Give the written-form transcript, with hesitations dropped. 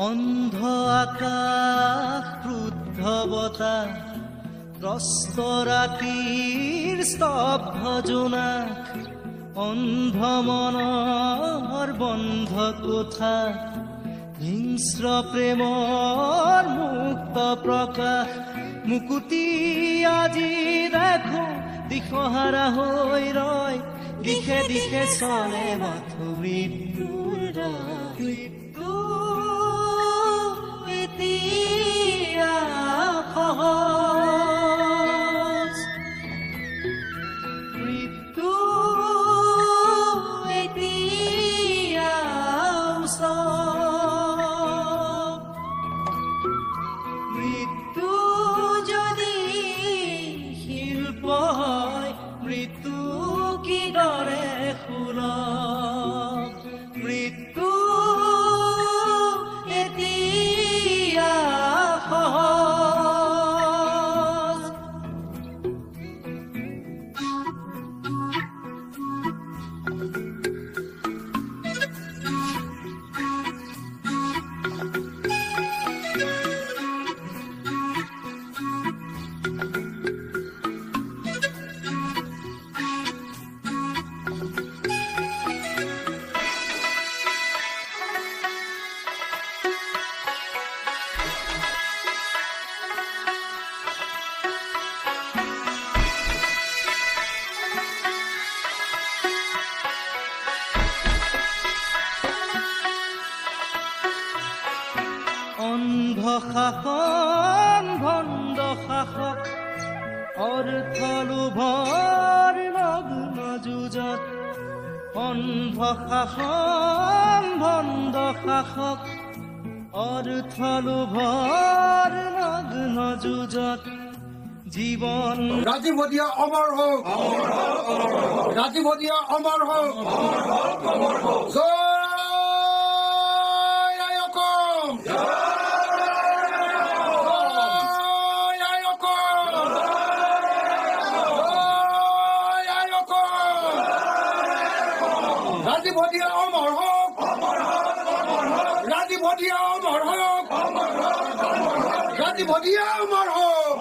অন্ধ আকাশ ক্ৰুদ্ধ বতাহ ত্ৰস্ত ৰাতিৰ স্তব্ধ জোনাক অন্ধ মনৰ বন্ধ কোঠা হিংস্ৰ প্ৰেমৰ মুক্ত প্ৰকাশ মুকুতি আজি দেখো দিশহাৰা হৈ ৰয় দিশে দিশে চলে মাথো মৃত্যুৰ মৃত্যু এতিয়া সহজ মৃত্যু এতিয়া ওচৰ মৃত্যু যদি শিল্প হয় মৃত্যু কিদৰে সুলভ মৃত্যু এতিয়া সহজ অন্ধ শাসন ভণ্ড শাসক অৰ্থ লোভৰ নগ্ন যুঁজত অন্ধ শাসন ভণ্ড শাসক অৰ্থ লোভৰ নগ্ন যুঁজত জীৱন রাজীব ভটিয়া অমর হোক রাজীব ভটিয়া অমর হোক জয় আয়কম জয় আয়কম জয় আয়কম রাজীব ভটিয়া অমর হোক রাজীব ভটিয়া অমর হোক রাজীব ভটিয়া অমর হোক